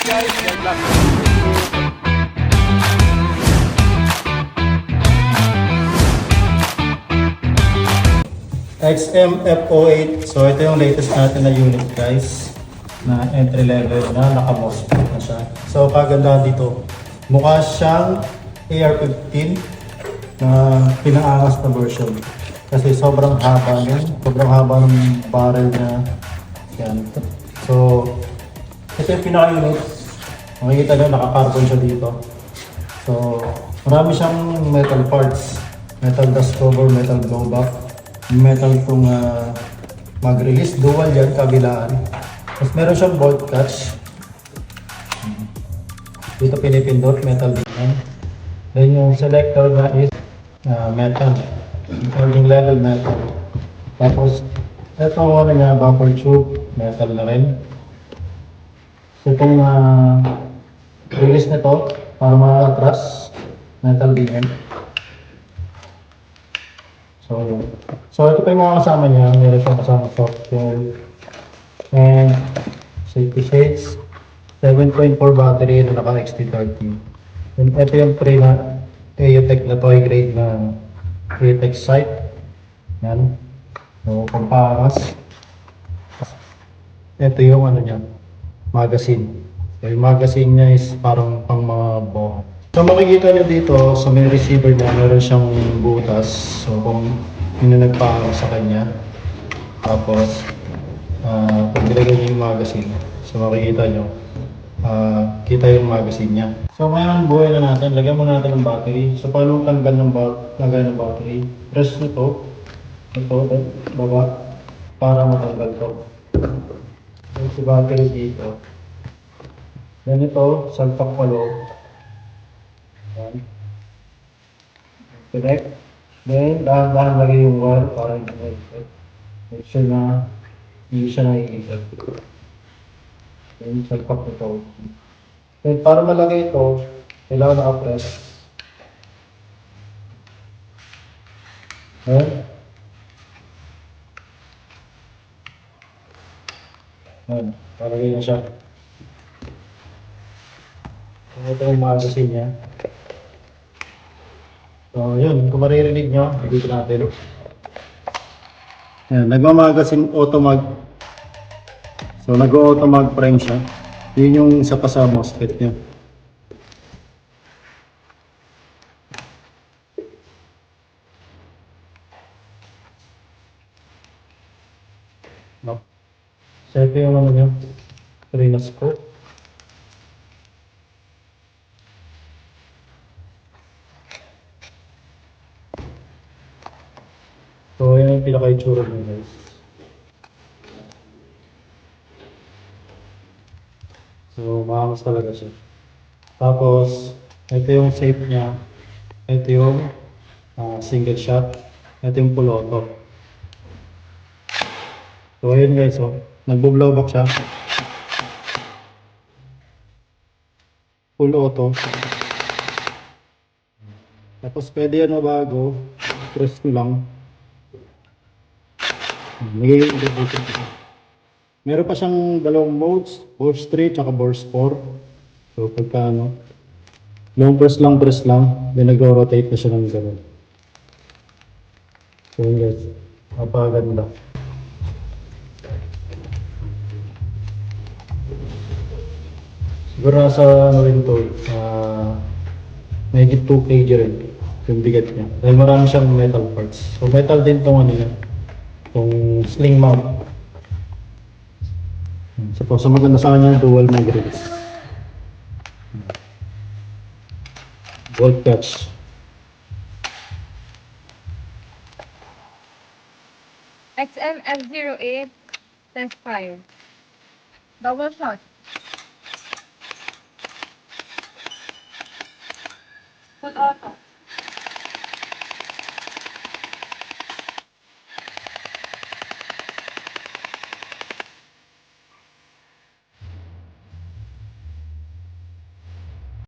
guys. God bless. XMF08. So ito yung latest natin na unit guys, na entry level na naka-MOSFET na siya. So kagandahan dito, mukha siyang AR-15 na pinaangas na version. Kasi sobrang haba ng barrel niya. Yan. So ito yung pinaka-unit. Makikita nyo, naka-carbon siya dito. So marami siyang metal parts. Metal dust cover, metal blowback, metal itong mag-release, dual yan, kabilaan. Tapos meron siyang bolt catch. Dito pinipindot, metal din yan. Then yung selector na is metal, recording level metal. Tapos ito ano niya, buffer tube, metal na rin. So itong release nito, para ma-atras, metal din yan. So ito pa yung mga kasama niya. Meron siyang kasama software and safety shades, 7.4 battery na naka XT30. And ito yung tray na AUTEC na toy grade na AUTEC sight. Yan. So pampaangas. Ito yung ano niya, magazine. So yung magazine niya is parang pang mga boha. So makikita nyo dito sa may receiver niya, meron siyang butas. So kung yun na nagpaano sa kanya. Tapos pag nilagay niyo yung magazine, so makikita nyo, kita yung magazine niya. So ngayon buhay na natin, lagyan muna natin ng battery. So paano tanggal ng battery? Press nito, ito, baba, para matanggal to. So si battery dito. Then ito, salpak pa loob. Yan. Connect. Then, dahan-dahan lagay yung wire para hindi na-ikot. Make sure na hindi siya na-ikot. Then, salpak ito. Then, para malagay ito, kailangan naka-press. Yan. Yan. Palagay na siya. Ito yung magazine niya. So, yun. Kung maririnig nyo, dito natin. Ayan, nagmamagazine automag. So, nag-automag prime siya. Yun yung isa pa sa MOSFET niya. No? So, ito yung ano niya. Trinascope. So, yan yung pinaka-itsura niya guys. So, maangas talaga siya. Tapos, ito yung safe niya. Ito yung single shot. Ito yung full auto. So, ayun guys, oh. Nagbo-blowback siya. Full auto. Tapos, pwede yan mabago. Press ko lang. Meron pa siyang dalawang modes, burst 3 at burst 4. So pagka long press lang, then nag-rotate na siya ng gano'n. So yun guys, napakaganda. Siguro nasa rin to, mahigit 2 kg rin yung bigat niya. Dahil marami siyang metal parts. So metal din itong itong sling mount. So maganda sa kanya dual mag release. Bolt catch. XMF08 test 5. Double shot. Full auto.